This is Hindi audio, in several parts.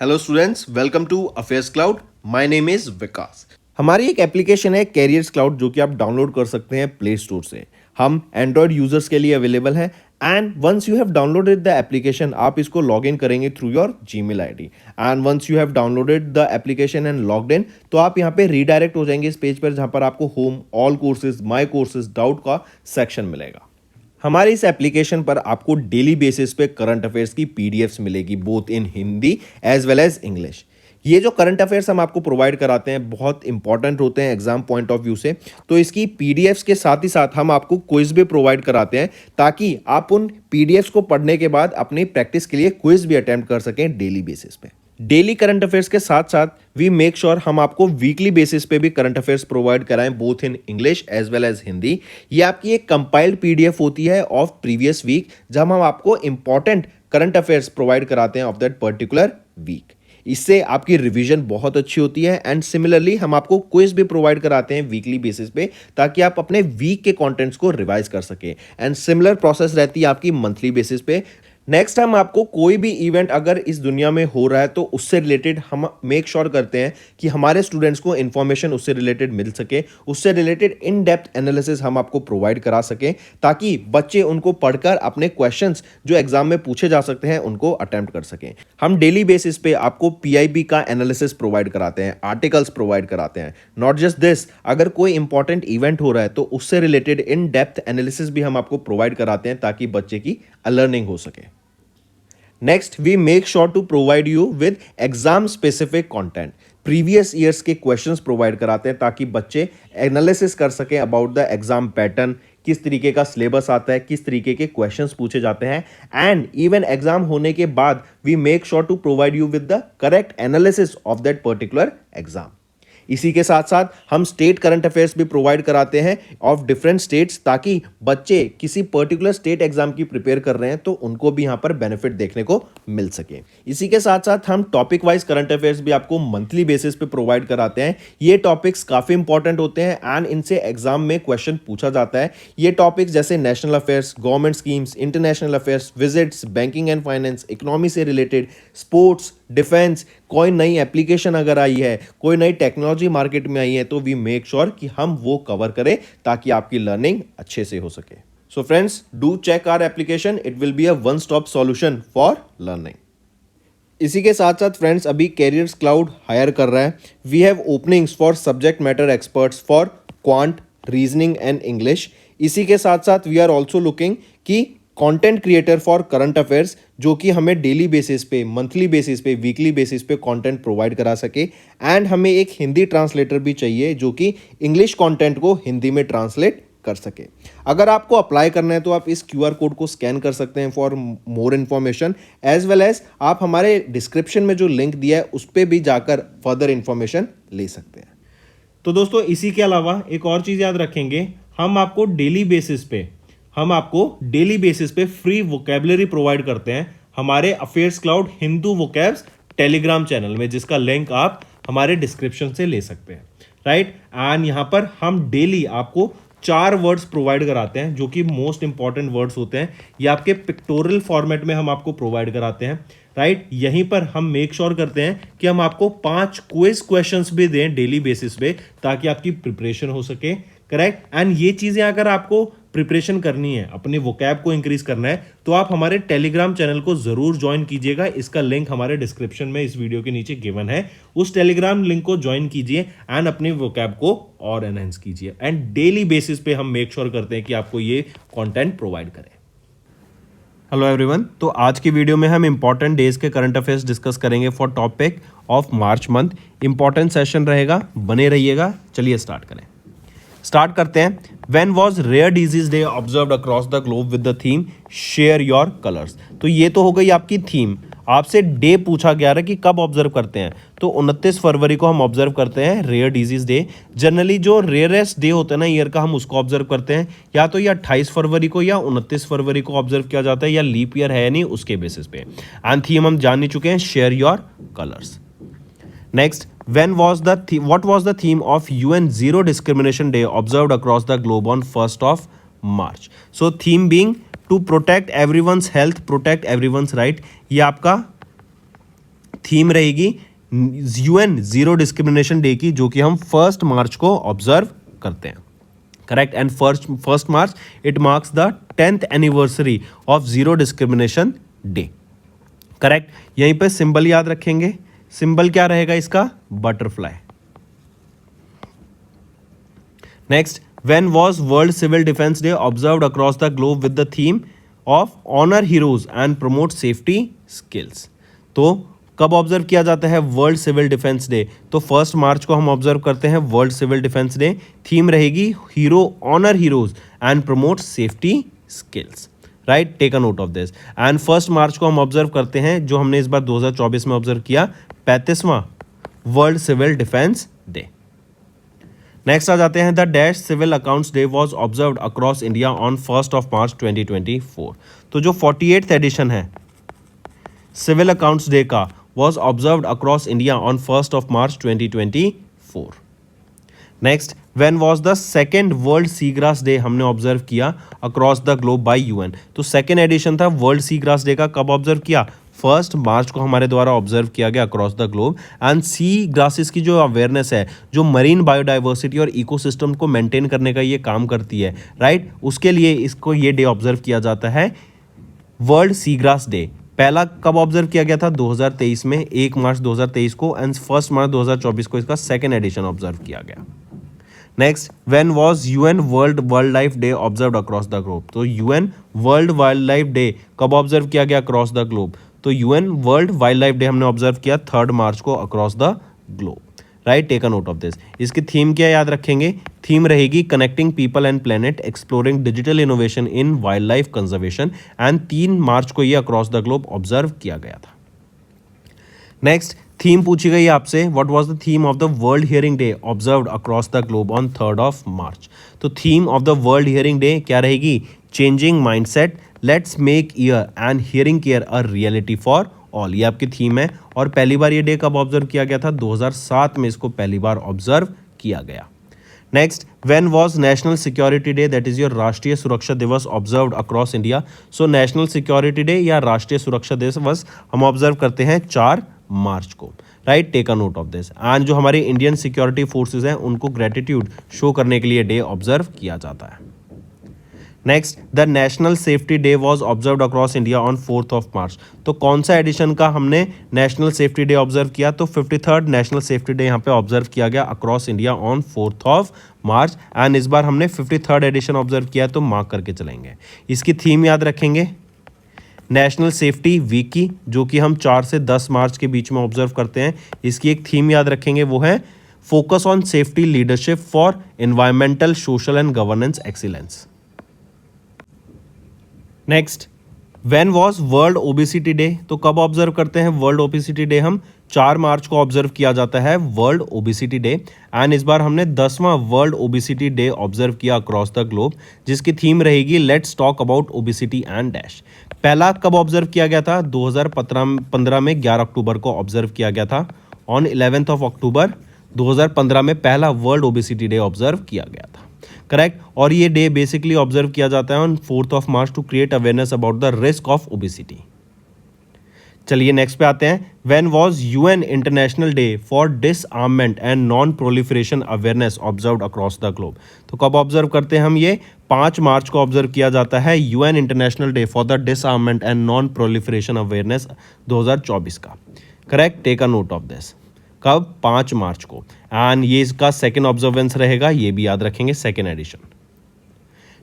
Hello students, welcome to Affairs Cloud. My name is Vikas. हमारी एक एप्लीकेशन है कैरियर्स क्लाउड जो कि आप डाउनलोड कर सकते हैं प्ले स्टोर से। हम एंड्रॉयड यूजर्स के लिए अवेलेबल है and once you have downloaded the application आप इसको लॉग इन करेंगे through your Gmail ID and once you have downloaded the application and logged in तो आप यहाँ पे रीडायरेक्ट हो जाएंगे इस पेज पर जहाँ पर आपको home, all courses, my courses, doubt का सेक्शन मिलेगा। हमारे इस एप्लीकेशन पर आपको डेली बेसिस पे करंट अफेयर्स की पीडीएफ्स मिलेगी both in Hindi as well as English. ये जो करंट अफेयर्स हम आपको प्रोवाइड कराते हैं बहुत इंपॉर्टेंट होते हैं एग्जाम पॉइंट ऑफ व्यू से, तो इसकी पीडीएफ्स के साथ ही साथ हम आपको क्विज भी प्रोवाइड कराते हैं ताकि आप उन पीडीएफ्स को पढ़ने के बाद अपनी प्रैक्टिस के लिए क्विज भी अटेम्प्ट कर सकें डेली बेसिस पे। डेली करंट अफेयर्स के साथ साथ वी मेक श्योर हम आपको वीकली बेसिस पे भी करंट अफेयर्स प्रोवाइड कराएं both in English as well as Hindi. ये आपकी एक कंपाइल्ड पीडीएफ होती है ऑफ प्रीवियस वीक जहां हम आपको इंपॉर्टेंट करंट अफेयर्स प्रोवाइड कराते हैं ऑफ दैट पर्टिकुलर वीक। इससे आपकी रिवीजन बहुत अच्छी होती है एंड सिमिलरली हम आपको क्विज भी प्रोवाइड कराते हैं वीकली बेसिस पे ताकि आप अपने वीक के कंटेंट्स को रिवाइज कर सके एंड सिमिलर प्रोसेस रहती है आपकी मंथली बेसिस पे। नेक्स्ट हम आपको कोई भी इवेंट अगर इस दुनिया में हो रहा है तो उससे रिलेटेड हम मेक श्योर करते हैं कि हमारे स्टूडेंट्स को इन्फॉर्मेशन उससे रिलेटेड मिल सके, उससे रिलेटेड इन डेप्थ एनालिसिस हम आपको प्रोवाइड करा सकें ताकि बच्चे उनको पढ़कर अपने क्वेश्चंस जो एग्जाम में पूछे जा सकते हैं उनको अटेम्प्ट कर सकें। हम डेली बेसिस पे आपको पीआईबी का एनालिसिस प्रोवाइड कराते हैं, आर्टिकल्स प्रोवाइड कराते हैं। नॉट जस्ट दिस, अगर कोई इंपॉर्टेंट इवेंट हो रहा है तो उससे रिलेटेड इन डेप्थ एनालिसिस भी हम आपको प्रोवाइड कराते हैं ताकि बच्चे की लर्निंग हो सके। Next we make sure to provide you with exam specific content. Previous years के क्वेश्चंस प्रोवाइड कराते हैं ताकि बच्चे एनालिसिस कर सकें अबाउट द एग्जाम पैटर्न, किस तरीके का सिलेबस आता है, किस तरीके के क्वेश्चंस पूछे जाते हैं एंड इवन एग्जाम होने के बाद we make sure to provide you with the correct analysis of that particular exam. इसी के साथ साथ हम स्टेट करंट अफेयर्स भी प्रोवाइड कराते हैं ऑफ डिफरेंट स्टेट्स ताकि बच्चे किसी पर्टिकुलर स्टेट एग्जाम की प्रिपेयर कर रहे हैं तो उनको भी यहां पर बेनिफिट देखने को मिल सके। इसी के साथ साथ हम टॉपिक वाइज करंट अफेयर्स भी आपको मंथली बेसिस पे प्रोवाइड कराते हैं। ये टॉपिक्स काफी इंपॉर्टेंट होते हैं एंड इनसे एग्जाम में क्वेश्चन पूछा जाता है। ये टॉपिक्स जैसे national affairs, government schemes, international affairs, visits, banking and finance, economy से रिलेटेड, स्पोर्ट्स, डिफेंस, कोई नई एप्लीकेशन अगर आई है, कोई नई टेक्नोलॉजी मार्केट में आई है तो वी मेक श्योर कि हम वो कवर करें ताकि आपकी लर्निंग अच्छे से हो सके। So friends, do check our application, it will be a one stop solution for learning. इसी के साथ साथ फ्रेंड्स अभी कैरियर्स क्लाउड हायर कर रहा है। We have openings for subject matter experts for quant, reasoning and English. इसी के साथ साथ वी आर ऑल्सो लुकिंग कि content creator for current affairs जो कि हमें डेली बेसिस पे, मंथली बेसिस पे, वीकली बेसिस पे कंटेंट प्रोवाइड करा सके एंड हमें एक हिंदी ट्रांसलेटर भी चाहिए जो कि इंग्लिश कंटेंट को हिंदी में ट्रांसलेट कर सके। अगर आपको अप्लाई करना है तो आप इस क्यूआर कोड को स्कैन कर सकते हैं for more information as well as आप हमारे डिस्क्रिप्शन में जो लिंक दिया है उस पर भी जाकर फर्दर इन्फॉर्मेशन ले सकते हैं। तो दोस्तों इसी के अलावा एक और चीज़ याद रखेंगे, हम आपको डेली बेसिस पे फ्री वोकैबुलरी प्रोवाइड करते हैं हमारे affairs cloud Hindu vocabs Telegram channel में, जिसका लिंक आप हमारे डिस्क्रिप्शन से ले सकते हैं, राइट। एंड यहां पर हम डेली आपको 4 वर्ड्स प्रोवाइड कराते हैं जो कि मोस्ट इंपॉर्टेंट वर्ड्स होते हैं। ये आपके पिक्टोरियल फॉर्मेट में हम आपको प्रोवाइड कराते हैं, राइट। यहीं पर हम मेक श्योर करते हैं कि हम आपको 5 क्विज क्वेश्चंस भी दें डेली बेसिस पे ताकि आपकी प्रिपरेशन हो सके, करेक्ट। एंड ये चीजें अगर आपको प्रिपरेशन करनी है, अपने वोकैब को इंक्रीज करना है तो आप हमारे टेलीग्राम चैनल को जरूर ज्वाइन कीजिएगा। इसका लिंक हमारे डिस्क्रिप्शन में इस वीडियो के नीचे गिवन है। उस टेलीग्राम लिंक को ज्वाइन कीजिए एंड अपने वोकैब को और एनहांस कीजिए एंड डेली बेसिस पे हम मेक श्योर करते हैं कि आपको ये कंटेंट प्रोवाइड करें। हेलो एवरीवन, तो आज की वीडियो में हम इंपॉर्टेंट डेज के करंट अफेयर्स डिस्कस करेंगे for topic of March month. Important session रहेगा, बने रहिएगा। चलिए स्टार्ट करते हैं। When was rare disease day observed across the globe with the theme share your colours. तो ये तो हो गई आपकी थीम। आपसे डे पूछा गया है कि कब ऑब्जर्व करते हैं, तो 29 फरवरी को हम ऑब्जर्व करते हैं रेयर डिजीज डे। जनरली जो रेयरेस्ट डे होता है ना ईयर का, हम उसको ऑब्जर्व करते हैं या तो या 28 फरवरी को या 29 फरवरी को ऑब्जर्व किया जाता है, या लीप ईयर है या नहीं उसके बेसिस पे। एंड थीम हम जान ही चुके हैं, share your colours. Next, what was the theme of UN Zero Discrimination Day observed across the globe on 1st of March? So theme being to protect everyone's health, protect everyone's right. ये आपका थीम रहेगी यूएन जीरो डिस्क्रिमिनेशन डे की, जो कि हम 1 मार्च को ऑब्जर्व करते हैं। Correct. And first March it marks the 10th anniversary of zero discrimination day. Correct. यहीं पे सिंबल याद रखेंगे। सिंबल क्या रहेगा इसका? Butterfly. Next, when was world civil defence day observed across the globe with the theme of honour heroes and promote safety skills. तो कब ऑब्जर्व किया जाता है वर्ल्ड सिविल डिफेंस डे? तो 1 मार्च को हम ऑब्जर्व करते हैं world civil defence day. Theme रहेगी hero honour heroes and promote safety skills. Right, take a note of this. And 1 March को हम ऑब्जर्व करते हैं, जो हमने इस बार 2024 में ऑब्जर्व किया, 35वां world civil defence day. Next आ जाते हैं, the dash civil accounts day was observed across India on 1 March 2024। तो जो 48th एडिशन है सिविल अकाउंट्स डे का was observed across India on 1 March 2024। Next, when was the second world sea grass day हमने ऑब्जर्व किया across the globe by UN. तो सेकेंड एडिशन था वर्ल्ड सी ग्रास डे का, कब ऑब्जर्व किया? 1 मार्च को हमारे द्वारा ऑब्जर्व किया गया across the globe. And sea grasses की जो अवेयरनेस है, जो मरीन बायोडाइवर्सिटी और इकोसिस्टम को मेंटेन करने का ये काम करती है, राइट, उसके लिए इसको ये डे ऑब्जर्व किया जाता है वर्ल्ड सी ग्रास डे। पहला कब ऑब्जर्व किया गया था? 2023 में, 1 मार्च 2023 को। एंड 1 मार्च 2024 को इसका सेकेंड एडिशन ऑब्जर्व किया गया। Next, when was UN world wildlife day observed across the globe. तो UN world wildlife day कब ऑब्जर्व किया गया अक्रॉस द ग्लोब? तो UN world wildlife day हमने ऑब्जर्व किया 3 मार्च को across the globe. Right, take a note of this. इसकी थीम क्या याद रखेंगे? थीम रहेगी connecting people and planet exploring digital innovation in wildlife conservation. And 3 March को ये अक्रॉस द ग्लोब ऑब्जर्व किया गया था। नेक्स्ट, थीम पूछी गई आपसे, what was the theme of the world hearing day observed across the globe on 3 मार्च। तो theme of the world hearing day क्या रहेगी? Changing mindset, let's make year and hearing care a reality for all. ये आपकी थीम है। और पहली बार ये डे कब ऑब्जर्व किया गया था? 2007 में इसको पहली बार ऑब्जर्व किया गया। Next, when was national security day, that is your राष्ट्रीय सुरक्षा दिवस observed across India. So national security day या राष्ट्रीय सुरक्षा दिवस हम ऑब्जर्व करते हैं 4 मार्च को। Right, take a note of this. And जो हमारे इंडियन सिक्योरिटी फोर्सेस हैं उनको ग्रेटिट्यूड शो करने के लिए डे ऑब्जर्व किया जाता है। Next, the national safety day was observed across India on 4 मार्च। तो कौन सा एडिशन का हमने नेशनल सेफ्टी डे ऑब्जर्व किया? तो 53rd नेशनल सेफ्टी डे यहाँ पे ऑब्जर्व किया गया across India on 4 March. And इस बार हमने 53rd एडिशन ऑब्जर्व किया, तो मार्क करके चलेंगे। इसकी थीम याद रखेंगे नेशनल सेफ्टी वीक की, जो कि हम 4 से 10 मार्च के बीच में ऑब्जर्व करते हैं। इसकी एक थीम याद रखेंगे, वो है focus on safety leadership for environmental social and governance excellence. Next, when was world obesity day. तो कब ऑब्जर्व करते हैं वर्ल्ड ओबेसिटी डे? हम 4 मार्च को ऑब्जर्व किया जाता है वर्ल्ड ओबेसिटी डे। एंड इस बार हमने 10वां वर्ल्ड ओबेसिटी डे ऑब्जर्व किया अक्रॉस द ग्लोब, जिसकी थीम रहेगी let's talk about obesity and dash. पहला कब ऑब्जर्व किया गया था? 2015 में 11 अक्टूबर को ऑब्जर्व किया गया था। ऑन 11 अक्टूबर 2015 में पहला वर्ल्ड ओबेसिटी डे ऑब्जर्व किया गया था। करेक्ट। और ये डे बेसिकली ऑब्जर्व किया जाता है on 4 March two create awareness about the risk of obesity. चलिए नेक्स्ट पे आते हैं, when was UN international day for disarmament and non proliferation awareness observed across the globe. तो कब ऑब्जर्व करते हैं हम? ये 5 मार्च को ऑब्जर्व किया जाता है UN international day for the disarmament and non proliferation awareness 2024 का। Correct, take a note of this. कब? 5 मार्च को। एंड ये इसका सेकेंड ऑब्जर्वेंस रहेगा, ये भी याद रखेंगे, second edition.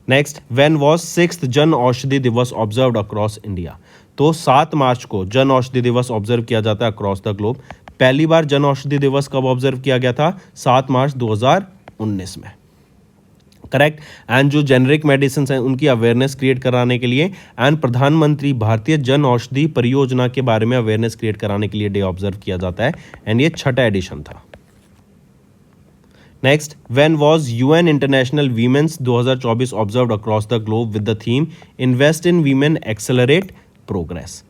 Next, when was 6th Jan Aushadhi दिवस ऑब्जर्व्ड अक्रॉस इंडिया। तो 7 मार्च को जन औषधि दिवस ऑब्जर्व किया जाता है अक्रॉस द ग्लोब। पहली बार जन औषधि दिवस कब ऑब्जर्व किया गया था? 7 मार्च 2019 में। करेक्ट। एंड जो जेनरिक मेडिसिन हैं उनकी अवेयरनेस क्रिएट कराने के लिए एंड प्रधानमंत्री भारतीय जन औषधि परियोजना के बारे में अवेयरनेस क्रिएट कराने के लिए डे ऑब्जर्व किया जाता है। एंड ये 6ठा एडिशन था। Next, when was UN international women's 2024 observed across the globe with the theme invest in women accelerate progress.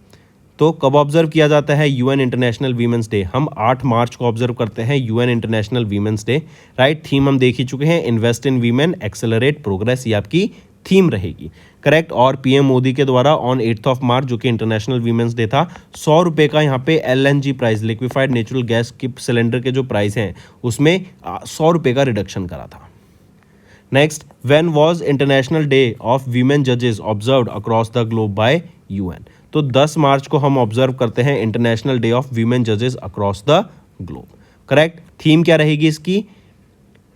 तो कब ऑब्जर्व किया जाता है यूएन इंटरनेशनल वीमेंस डे? हम 8 मार्च को ऑब्जर्व करते हैं UN international women's day. Right, theme हम देख ही चुके हैं, invest in women accelerate progress, ये आपकी थीम रहेगी, करेक्ट। और पीएम मोदी के द्वारा ऑन 8 मार्च जो कि इंटरनेशनल वीमेंस डे था, 100 रुपये का यहाँ पे LNG price, liquefied natural gas की सिलेंडर के जो प्राइस हैं उसमें 100 रुपये का रिडक्शन करा था। Next, when was international day of women जजेस observed across the globe by UN. तो 10 मार्च को हम ऑब्जर्व करते हैं इंटरनेशनल डे ऑफ वीमेन जजेस across the globe, correct. Theme क्या रहेगी इसकी?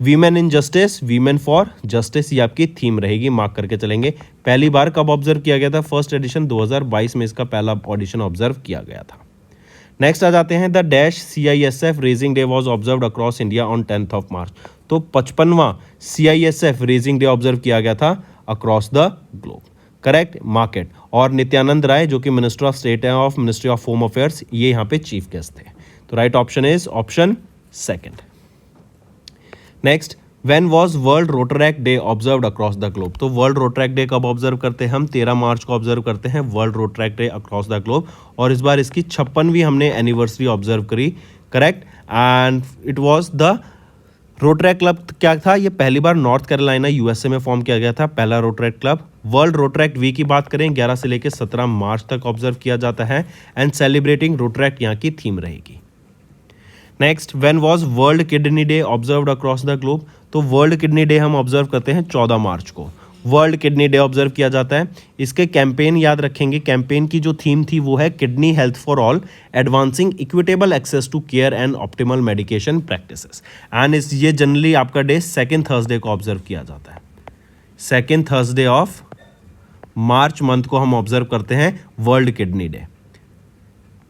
Women in justice, women for justice, ये आपकी थीम रहेगी, मार्क करके चलेंगे। पहली बार कब ऑब्जर्व किया गया था? फर्स्ट एडिशन 2022 में इसका पहला ऑडिशन ऑब्जर्व किया गया था। नेक्स्ट आ जाते हैं, the dash CISF raising day was observed across India on 10 मार्च। तो 55वां CISF रेजिंग डे ऑब्जर्व किया गया था across the globe, correct, market. और नित्यानंद राय जो कि मिनिस्टर ऑफ स्टेट है of ministry of home affairs, ये यहाँ पे चीफ गेस्ट थे। तो right option is option second. Next, when was world Rotaract day observed across the globe. तो वर्ल्ड रोटरैक्ट डे कब ऑब्जर्व करते हैं हम? 13 मार्च को ऑब्जर्व करते हैं world Rotaract day across the globe. और इस बार इसकी 56वीं हमने एनिवर्सरी ऑब्जर्व करी, correct. And it was the Rotaract club क्या था? ये पहली बार नॉर्थ कैरोलिना USA में फॉर्म किया गया था, पहला Rotaract club. World Rotaract week की बात करें 11 से लेकर 17 मार्च तक ऑब्जर्व किया जाता है। एंड सेलिब्रेटिंग रोटरैक्ट यहाँ की थीम रहेगी। Next, when was world kidney day observed across the globe. तो वर्ल्ड किडनी डे हम ऑब्जर्व करते हैं 14 मार्च को, वर्ल्ड किडनी डे ऑब्जर्व किया जाता है। इसके कैंपेन याद रखेंगे, कैंपेन की जो थीम थी वो है kidney health for all, advancing equitable access to care and optimal medication practices. And ये जनरली आपका डे सेकेंड थर्सडे को ऑब्जर्व किया जाता है, second Thursday of March month को हम ऑब्जर्व करते हैं world kidney day.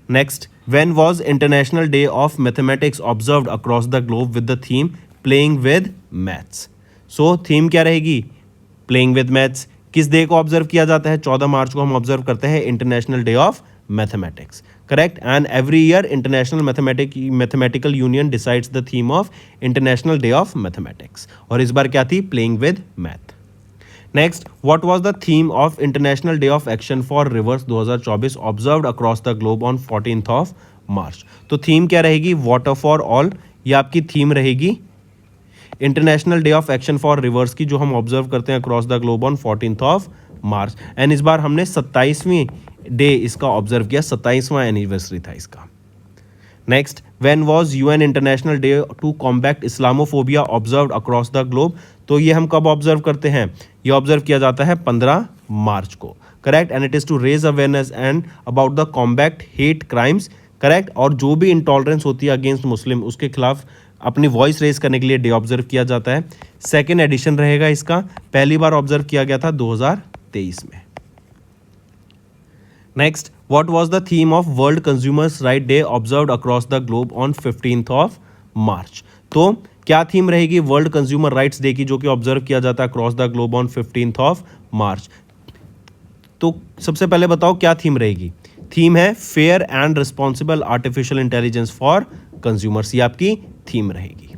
Next, when was international day of mathematics observed across the globe with the theme playing with maths. So theme क्या रहेगी? Playing with maths. किस डे को ऑब्जर्व किया जाता है? 14 मार्च को हम ऑब्जर्व करते हैं international day of mathematics, correct. And every year international mathematical union decides the theme of international day of mathematics. और इस बार क्या थी? Playing with math. Next, what was the theme of international day of action for reverse 2024 observed across the globe on 14 मार्च। तो थीम क्या रहेगी? वाटर फॉर ऑल, ये आपकी थीम रहेगी international day of action for reverse की, जो हम ऑब्जर्व करते हैं across the globe on 14 March. And इस बार हमने 27वीं डे इसका ऑब्जर्व किया, 27वां एनिवर्सरी था इसका। Next, when was UN international day to combat Islamophobia observed across the globe. तो ये हम कब ऑब्जर्व करते हैं? ये ऑब्जर्व किया जाता है 15 मार्च को, correct. And it is to raise awareness and about the combat hate crimes, correct. और जो भी इंटॉलरेंस होती है अगेंस्ट मुस्लिम, उसके खिलाफ अपनी वॉइस रेज करने के लिए डे ऑब्जर्व किया जाता है। सेकेंड एडिशन रहेगा इसका, पहली बार ऑब्जर्व किया गया था 2023 में। Next, what was the theme of world consumers right day observed across the globe on 15 मार्च। तो क्या थीम रहेगी वर्ल्ड कंज्यूमर राइट्स डे की, जो कि ऑब्जर्व किया जाता है अक्रॉस द ग्लोब ऑन 15 मार्च। तो सबसे पहले बताओ क्या थीम रहेगी? थीम है fair and responsible artificial intelligence for consumers, ये आपकी थीम रहेगी।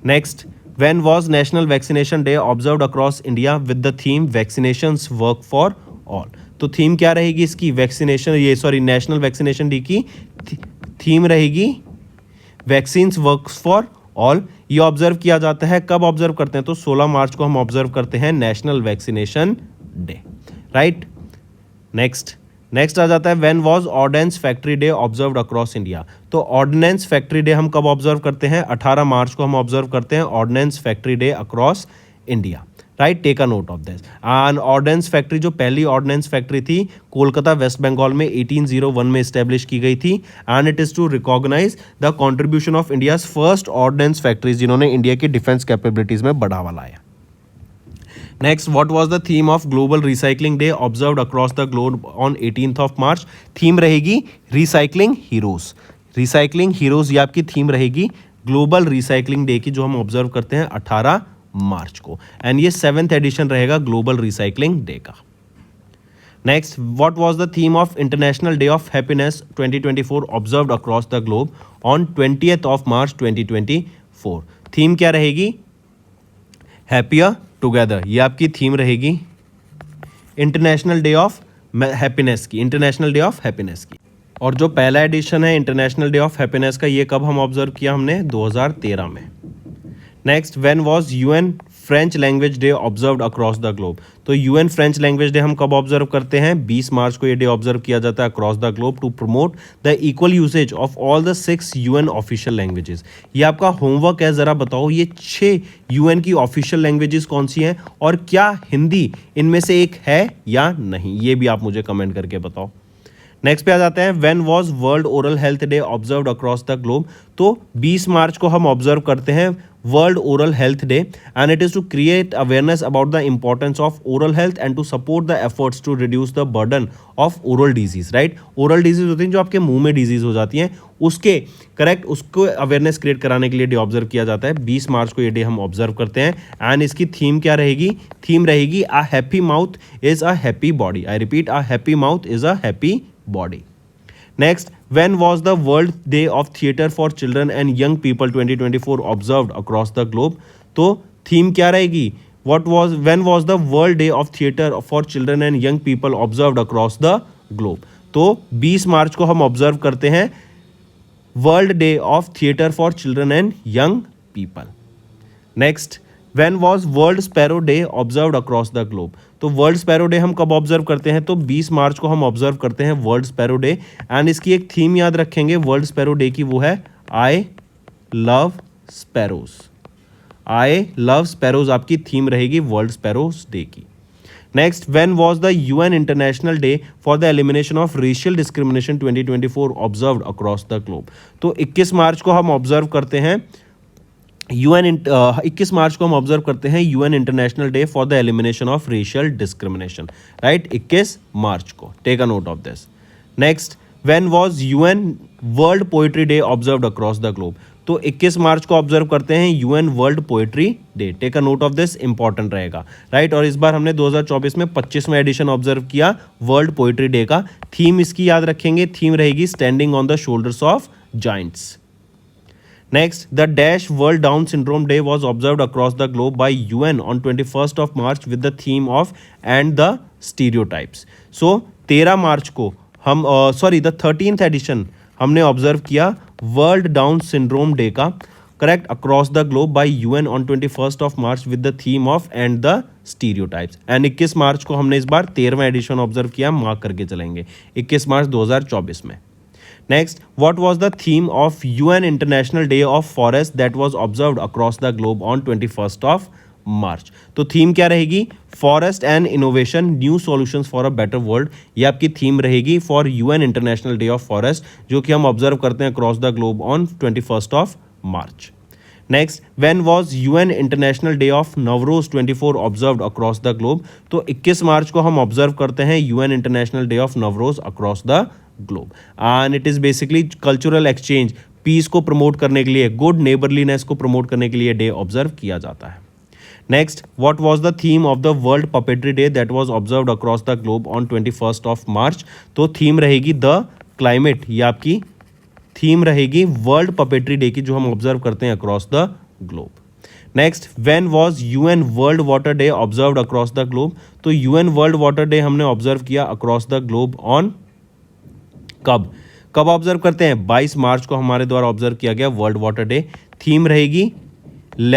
Next, when was national vaccination day observed across India with the theme vaccinations work for all. तो थीम क्या रहेगी इसकी? नेशनल वैक्सीनेशन डे की थीम रहेगी वैक्सीन्स वर्क्स फॉर ऑल। ये ऑब्जर्व किया जाता है, कब ऑब्जर्व करते हैं? तो 16 मार्च को हम ऑब्जर्व करते हैं national vaccination day, right. Next आ जाता है when was ordnance factory day observed across India. तो ऑर्डिनेंस फैक्ट्री डे हम कब ऑब्जर्व करते हैं? 18 मार्च को हम ऑब्जर्व करते हैं ordnance factory day across India, right. Take a note of this. And ordnance factory जो पहली ऑर्डिनेंस फैक्ट्री थी कोलकाता वेस्ट बंगाल में 1801 में इस्टेब्लिश की गई थी। And it is to recognise the contribution of India's first ordnance factories, जिन्होंने इंडिया की डिफेंस कैपेबिलिटीज में बढ़ावा लाया। Next, what was the theme of global recycling day observed across the globe on 18 March. Theme रहेगी रिसाइकलिंग हीरोज, रिसाइकलिंग हीरोज ये आपकी थीम रहेगी ग्लोबल रिसाइकलिंग डे की, जो हम ऑब्जर्व करते हैं 18 मार्च को। एंड ये 7th एडिशन रहेगा ग्लोबल रिसाइकलिंग डे का। Next, what was the theme of international day of happiness 2024 observed across the globe on 20th March 2024। Theme क्या रहेगी? हैप्पियर टुगेदर, ये आपकी थीम रहेगी इंटरनेशनल डे ऑफ हैप्पीनेस की, इंटरनेशनल डे ऑफ हैप्पीनेस की। और जो पहला एडिशन है इंटरनेशनल डे ऑफ हैप्पीनेस का, ये कब हम ऑब्जर्व किया हमने? 2013 में। Next, when was UN French language day observed across the globe. तो यूएन फ्रेंच लैंग्वेज डे हम कब ऑब्जर्व करते हैं? 20 मार्च को ये डे ऑब्जर्व किया जाता है across the globe to promote the equal usage of all the 6 UN official languages. ये आपका होमवर्क है, जरा बताओ ये 6 यूएन की ऑफिशियल लैंग्वेजेस कौन सी हैं और क्या हिंदी इनमें से एक है या नहीं, ये भी आप मुझे कमेंट करके बताओ। नेक्स्ट पे आ जाते हैं, when was world oral health day observed across the globe. तो 20 मार्च को हम ऑब्जर्व करते हैं world oral health day and it is to create awareness about the importance of oral health and to support the efforts to reduce the burden of oral disease. Right, oral disease होती हैं जो आपके मुंह में डिजीज हो जाती हैं, उसके करेक्ट उसको अवेयरनेस क्रिएट कराने के लिए डे ऑब्जर्व किया जाता है। 20 मार्च को ये डे हम ऑब्जर्व करते हैं एंड इसकी थीम क्या रहेगी? थीम रहेगी a happy mouth is a happy body. I repeat, a happy mouth is a happy body. Next, when was the World Day of Theatre for Children and Young People 2024 observed across the globe? तो थीम क्या रहेगी? When was the World Day of Theatre for Children and Young People observed across the globe? तो 20 मार्च को हम ऑब्जर्व करते हैं world day of theatre for children and young people. Next, when was world sparrow day observed across the globe. तो वर्ल्ड स्पैरो डे हम कब ऑब्जर्व करते हैं? तो 20 मार्च को हम ऑब्जर्व करते हैं वर्ल्ड स्पैरो डे एंड इसकी एक थीम याद रखेंगे वर्ल्ड स्पैरो डे की, वो है I love sparrows. I love sparrows आपकी थीम रहेगी वर्ल्ड स्पैरोज डे की। Next, when was the UN international day for the elimination of racial discrimination 2024 observed across the globe. तो 21 मार्च को हम ऑब्जर्व करते हैं 21 मार्च को हम ऑब्जर्व करते हैं UN international day for the elimination of racial discrimination. Right, 21 मार्च को, take a note of this. Next, when was UN world poetry day observed across the globe. तो 21 मार्च को ऑब्जर्व करते हैं UN world poetry day. Take a note of this, important रहेगा। राइट, और इस बार हमने 2024 में 25वां एडिशन ऑब्जर्व किया वर्ल्ड पोएट्री डे का। थीम इसकी याद रखेंगे, थीम रहेगी standing on the shoulders of Giants. Next, the Dash World Down Syndrome Day was observed across the globe by UN on 21st of March with the theme of and the stereotypes. So 13 मार्च को हम द 13th एडिशन हमने ऑब्जर्व किया वर्ल्ड डाउन सिंड्रोम डे का, correct, across the globe by UN on 21st of March with the theme of and the stereotypes. And 21 मार्च को हमने इस बार 13वां एडिशन ऑब्जर्व किया, मार्क करके चलेंगे 21 मार्च 2024 में। Next, what was the theme of UN International Day of Forest that was observed across the globe on 21st of March? तो थीम क्या रहेगी? Forest and innovation, new solutions for a better world, ये आपकी थीम रहेगी for UN international day of forest, जो कि हम ऑब्जर्व करते हैं across the globe on 21st of March. Next, when was UN international day of Navroz 24 observed across the globe. तो 21 मार्च को हम ऑब्जर्व करते हैं UN international day of Navroz across the globe and it is basically cultural exchange, peace को प्रमोट करने के लिए, गुड नेबरलीनेस को प्रमोट करने के लिए डे ऑब्जर्व किया जाता है। Next, what was the theme of the world puppetry day that was observed across the globe on 21st of March. तो थीम रहेगी द क्लाइमेट, ये आपकी थीम रहेगी वर्ल्ड पपेट्री डे की, जो हम ऑब्जर्व करते हैं across the globe. Next, when was UN world water day observed across the globe. तो यूएन वर्ल्ड वाटर डे हमने ऑब्जर्व किया अक्रॉस द ग्लोब ऑन कब ऑब्जर्व करते हैं? 22 मार्च को हमारे द्वारा ऑब्जर्व किया गया वर्ल्ड वाटर डे। थीम रहेगी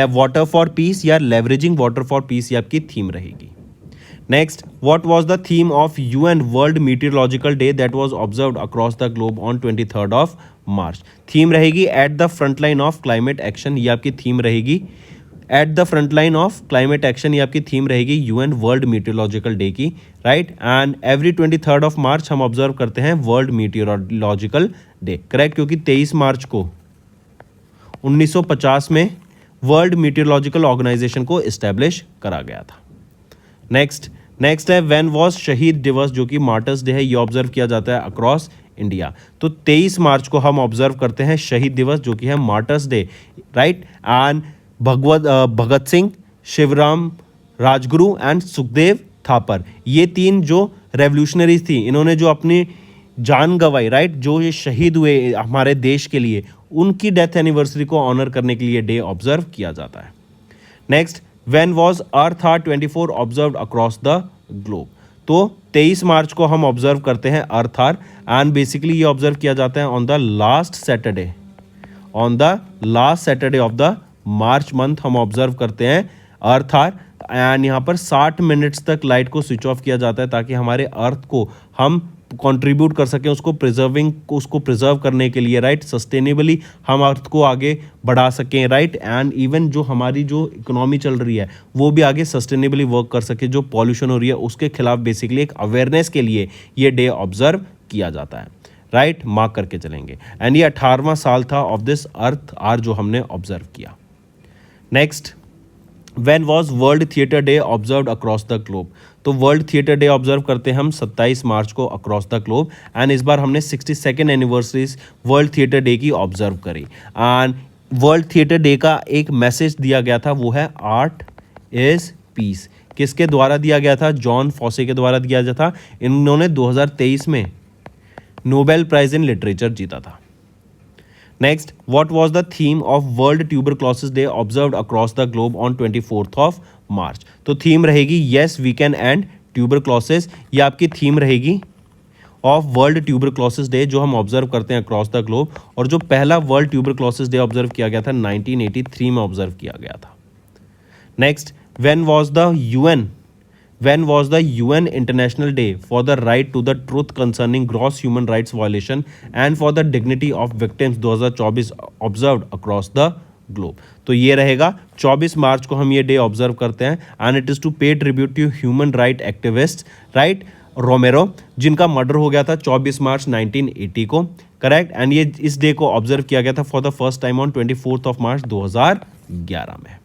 वाटर फॉर पीस या लेवरेजिंग वाटर फॉर पीस, ये आपकी थीम रहेगी। Next, what was the theme of UN world meteorological day that was observed across the globe on 23rd of March. Theme रहेगी at the front line of climate action, ये आपकी थीम रहेगी at the front line of climate action, ये आपकी थीम रहेगी यूएन वर्ल्ड मीटियोलॉजिकल डे की। Right, and every 23rd of मार्च हम ऑब्जर्व करते हैं वर्ल्ड मीटियोलॉजिकल डे, करेक्ट, क्योंकि 23 मार्च को 1950 में वर्ल्ड मीटियोलॉजिकल ऑर्गेनाइजेशन को इस्टेब्लिश करा गया था। नेक्स्ट है व्हेन वाज शहीद दिवस, जो कि मार्टर्स डे है, ये ऑब्जर्व किया जाता है अक्रॉस इंडिया। तो 23 मार्च को हम ऑब्जर्व करते हैं शहीद दिवस, जो कि है martyrs day. Right, and Bhagat Singh, Shivaram Rajguru and Sukhdev Thapar, ये 3 जो रेवोल्यूशनरीज थी, इन्होंने जो अपनी जान गंवाई, राइट, जो ये शहीद हुए हमारे देश के लिए, उनकी डेथ एनिवर्सरी को ऑनर करने के लिए डे ऑब्जर्व किया जाता है। Next, when was earth hour 24 observed across the globe. तो 23 मार्च को हम ऑब्जर्व करते हैं अर्थ आवर एंड बेसिकली ये ऑब्जर्व किया जाता है on the last Saturday of the March month हम ऑब्जर्व करते हैं अर्थ आर, एंड यहाँ पर 60 मिनट्स तक लाइट को स्विच ऑफ किया जाता है ताकि हमारे अर्थ को हम कंट्रीब्यूट कर सकें उसको प्रिजर्व करने के लिए, राइट, सस्टेनेबली हम अर्थ को आगे बढ़ा सकें, राइट, एंड इवन जो हमारी जो इकोनॉमी चल रही है वो भी आगे सस्टेनेबली वर्क कर सके, जो पॉल्यूशन हो रही है उसके खिलाफ बेसिकली एक अवेयरनेस के लिए ये डे ऑब्जर्व किया जाता है, राइट, मार्क करके चलेंगे। एंड ये 18वां साल था ऑफ दिस अर्थ आर जो हमने ऑब्जर्व किया। Next, when was world theatre day observed across the globe? तो वर्ल्ड थिएटर डे ऑब्जर्व करते हैं हम 27 मार्च को अक्रॉस द ग्लोब, एंड इस बार हमने 62nd anniversaries world theatre day की ऑब्जर्व करी। एंड वर्ल्ड थिएटर डे का एक मैसेज दिया गया था, वो है आर्ट इज पीस। किसके द्वारा दिया गया था? जॉन फॉसे के द्वारा दिया गया था। इन्होंने 2023 में नोबेल प्राइज इन लिटरेचर जीता था। Next, what was the theme of world tuberculosis day observed across the globe on 24th of March? तो थीम रहेगी yes we can end tuberculosis, ये आपकी थीम रहेगी ऑफ वर्ल्ड ट्यूबरक्लोसिस डे जो हम ऑब्जर्व करते हैं अक्रॉस द ग्लोब। और जो पहला वर्ल्ड ट्यूबरक्लोसिस डे ऑब्जर्व किया गया था 1983 में ऑब्जर्व किया गया था। Next, when was the UN International Day for the right to the truth concerning gross human rights violation and for the dignity of victims 2024 observed across the globe? तो ये रहेगा 24 मार्च को हम ये डे ऑब्जर्व करते हैं, and it is to pay tribute to human right activist, right, Romero, जिनका मर्डर हो गया था 24 मार्च 1980 को, करेक्ट। एंड ये इस डे को ऑब्जर्व किया गया था for the first time on 24th of March 2011 में।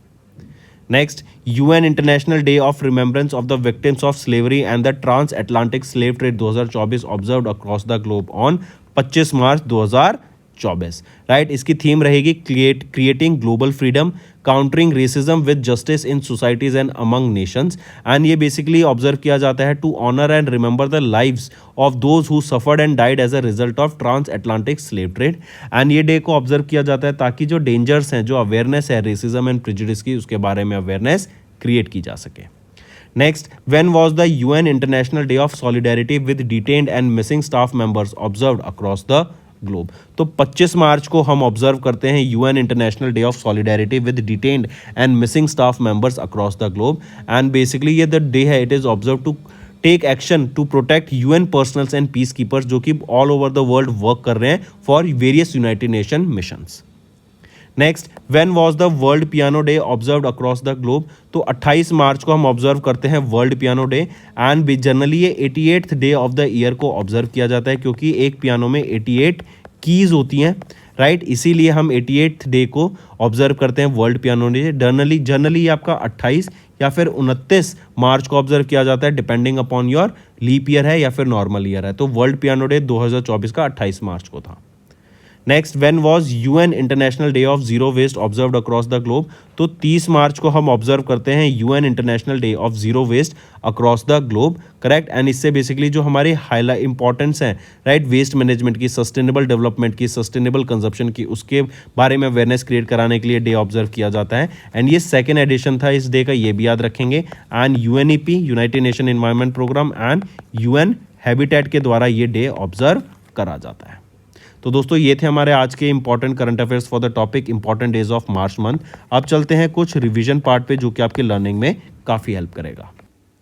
Next, UN international day of remembrance of the victims of slavery and the trans Atlantic slave trade 2024 observed across the globe on 25 March 2024, right. इसकी थीम रहेगी creating global freedom, countering racism with justice in societies and among nations. And ये बेसिकली ऑब्जर्व किया जाता है to honour and remember the lives of those who suffered and died as a result of trans Atlantic slave trade. And ये डे को ऑब्जर्व किया जाता है ताकि जो डेंजर्स हैं, जो अवेयरनेस है रेसिज्म एंड प्रेजुडिस की, उसके बारे में अवेयरनेस क्रिएट की जा सके। Next, when was the UN international day of solidarity with detained and missing staff members observed across the globe? तो 25 मार्च को हम ऑब्जर्व करते हैं UN international day of solidarity with detained and missing staff members across the globe. And basically ये द डे है, it is observe to take action to protect UN personnels and peace keepers जो कि all over the world work कर रहे हैं for various United nation missions. Next, when was the world piano day observed across the globe? तो 28 मार्च को हम ऑब्जर्व करते हैं world piano day, and generally ये 88th day of the year को ऑब्जर्व किया जाता है क्योंकि एक पियानो में 88 कीज होती हैं, राइट, इसीलिए हम 88th डे को ऑब्जर्व करते हैं वर्ल्ड पियानो डे। जनरली आपका 28 या फिर 29 मार्च को ऑब्जर्व किया जाता है, depending upon your leap year है या फिर नॉर्मल ईयर है। तो वर्ल्ड पियानो डे 2024 का 28 मार्च को था। Next, when was UN international day of zero waste observed across the globe? तो 30 मार्च को हम ऑब्जर्व करते हैं UN international day of zero waste across the globe, correct. And इससे बेसिकली जो हमारे हाईलाइट इंपॉर्टेंस हैं, राइट, वेस्ट मैनेजमेंट की, सस्टेनेबल डेवलपमेंट की, सस्टेनेबल कंजप्शन की, उसके बारे में अवेयरनेस क्रिएट कराने के लिए डे ऑब्जर्व किया जाता है। एंड ये सेकेंड एडिशन था इस डे का, ये भी याद रखेंगे। And UNEP, United Nation environment programme, and UN habitat के द्वारा ये डे ऑब्जर्व करा जाता है। तो दोस्तों ये थे हमारे आज के important current affairs for the topic important days of March month. अब चलते हैं कुछ रिवीजन पार्ट पे जो कि आपके लर्निंग में काफ़ी हेल्प करेगा।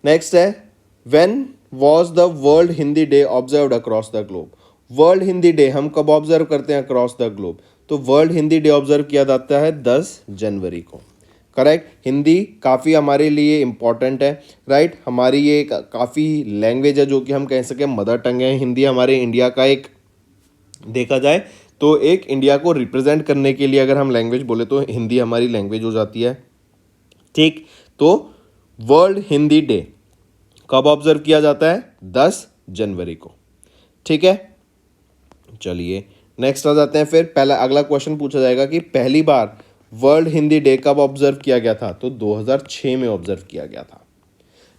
नेक्स्ट है, when was the world Hindi day observed across the globe? World Hindi day हम कब ऑब्जर्व करते हैं अक्रॉस द ग्लोब? तो वर्ल्ड हिंदी डे ऑब्जर्व किया जाता है 10 जनवरी को, करेक्ट। हिंदी काफ़ी हमारे लिए इम्पॉर्टेंट है, राइट। हमारी ये काफ़ी लैंग्वेज है जो कि हम कह सकें मदर टंग है। हिंदी हमारे इंडिया का एक, देखा जाए तो एक इंडिया को रिप्रेजेंट करने के लिए अगर हम लैंग्वेज बोले तो हिंदी हमारी लैंग्वेज हो जाती है, ठीक। तो वर्ल्ड हिंदी डे कब ऑब्जर्व किया जाता है? 10 जनवरी को, ठीक है। चलिए नेक्स्ट आ जाते हैं। फिर पहला अगला क्वेश्चन पूछा जाएगा कि पहली बार वर्ल्ड हिंदी डे कब ऑब्जर्व किया गया था? तो 2006 में ऑब्जर्व किया गया था।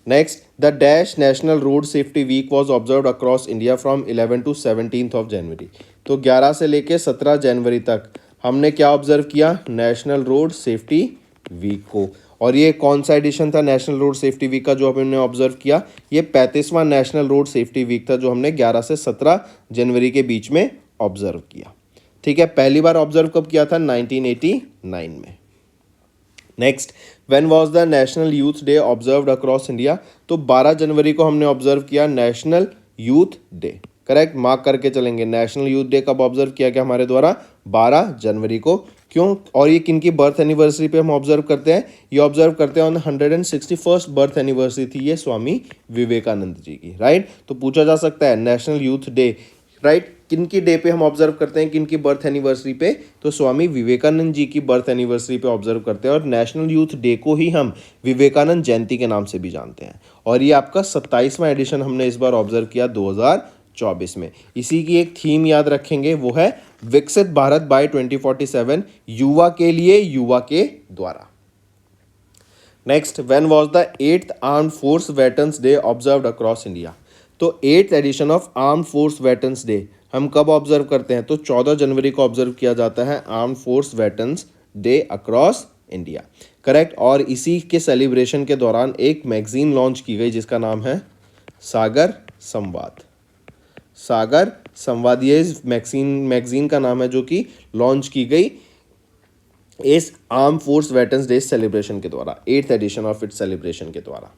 Next, the dash national road safety week was observed across India from 11 to 17th of January. तो 11 से लेके 17 जनवरी तक हमने क्या ऑब्जर्व किया? नेशनल रोड सेफ्टी वीक को। और ये कौन सा एडिशन था नेशनल रोड सेफ्टी वीक का जो हमने ऑब्जर्व किया? ये 35वां नेशनल रोड सेफ्टी वीक था जो हमने 11 से 17 जनवरी के बीच में ऑब्जर्व किया, ठीक है। पहली बार ऑब्जर्व कब किया था? 1989 में। Next, when was the national youth day observed across India? तो 12 जनवरी को हमने ऑब्जर्व किया national youth day. Correct, mark करके चलेंगे। नेशनल यूथ डे कब ऑब्जर्व किया गया हमारे द्वारा? 12 जनवरी को। क्यों? और ये किन की बर्थ एनिवर्सरी पे हम ऑब्जर्व करते हैं? ये ऑब्जर्व करते हैं ऑन 161st बर्थ एनिवर्सरी थी ये स्वामी विवेकानंद जी की। राइट, तो पूछा जा सकता है नेशनल यूथ डे, राइट, किन की डे पे हम ऑब्जर्व करते हैं, किन की बर्थ एनिवर्सरी पे? तो स्वामी विवेकानंद जी की बर्थ एनिवर्सरी पे ऑब्जर्व करते हैं। और नेशनल यूथ डे को ही हम विवेकानंद जयंती के नाम से भी जानते हैं। और ये आपका 27वां एडिशन हमने इस बार ऑब्जर्व किया 2024 में। इसी की एक थीम याद रखेंगे, वो है विकसित भारत बाय 2047, युवा के लिए, युवा के द्वारा। Next, when was the 8th armed force veterans day observed across India? तो 8th edition of armed force veterans day हम कब ऑब्जर्व करते हैं? तो 14 जनवरी को ऑब्जर्व किया जाता है armed force veterans day across India. Correct, और इसी के सेलिब्रेशन के दौरान एक मैगजीन लॉन्च की गई जिसका नाम है सागर संवाद। सागर संवाद, ये मैगजीन का नाम है जो कि लॉन्च की गई इस arm force veterans day celebration के द्वारा, 8th edition of its celebration के द्वारा।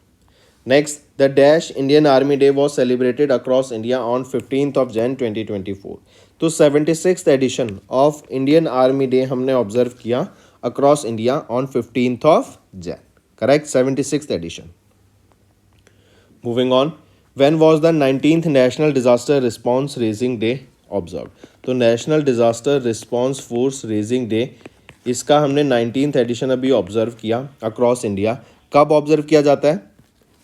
Next, the dash Indian army day was celebrated across India on 15th of Jan 2024। तो 76th edition of Indian army day हमने ऑब्जर्व किया across India on 15th of Jan। Correct, 76th edition. Moving on, when was the 19th national disaster response raising day observe? तो national disaster response force raising day, इसका हमने 19th एडिशन अभी ऑब्जर्व किया अक्रॉस इंडिया। कब ऑब्जर्व किया जाता है?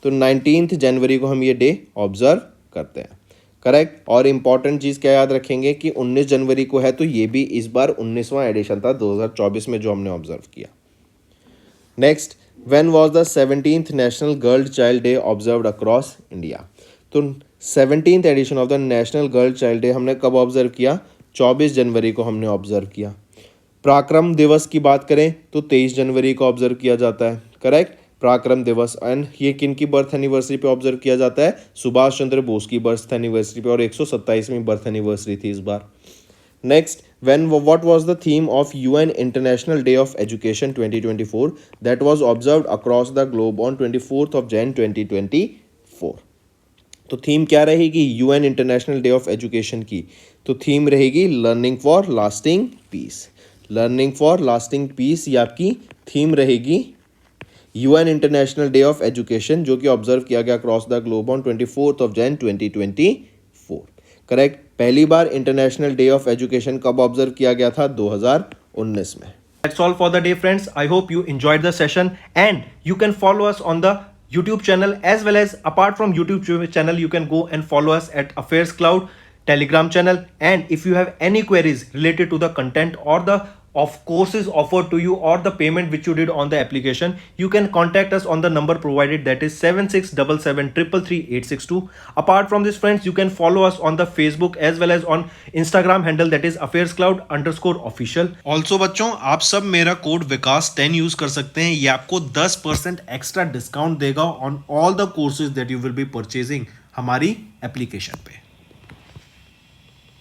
तो 19th जनवरी को हम ये डे ऑब्जर्व करते हैं। करेक्ट, और इम्पॉर्टेंट चीज़ क्या याद रखेंगे कि 19 जनवरी को है, तो ये भी इस बार 19वां एडिशन था 2024 में जो हमने ऑब्जर्व किया। Next, when was the 17th national girl child day observed across India? तो 17th edition of the national girl child day हमने कब ऑब्जर्व किया? 24 जनवरी को हमने ऑब्जर्व किया। पराक्रम दिवस की बात करें तो 23 जनवरी को ऑब्जर्व किया जाता है। करेक्ट, पराक्रम दिवस। एंड ये किन की बर्थ एनिवर्सरी पे ऑब्जर्व किया जाता है? सुभाष चंद्र बोस की बर्थ एनिवर्सरी पे, और 127वीं बर्थ एनिवर्सरी थी इस बार। Next, what was the theme of UN International Day of Education 2024 that was observed across the globe on 24th of Jan 2024? तो थीम क्या रहेगी UN international day of education की? तो थीम रहेगी learning for lasting peace. Learning for lasting peace ये आपकी थीम रहेगी UN international day of education, जो कि ऑब्जर्व किया गया across the globe on 24th of Jan 2024। Correct, पहली बार इंटरनेशनल डे ऑफ एजुकेशन कब ऑब्जर्व किया गया था? 2019 में। That's all for the day, friends. I hope you enjoyed the session, and you can follow us on the YouTube channel, as well as apart from YouTube channel, you can go and follow us at Affairs Cloud Telegram channel. And if you have any queries related to the content or the of courses offered to you or the payment which you did on the application, you can contact us on the number provided, that is 7677333862. Apart from this, friends, you can follow us on the Facebook as well as on Instagram handle, that is affairscloud_official. Also बच्चों, आप सब मेरा कोड विकास 10 यूज कर सकते हैं। ये आपको 10% एक्स्ट्रा डिस्काउंट देगा on all the courses that you will be purchasing हमारी एप्लीकेशन पे।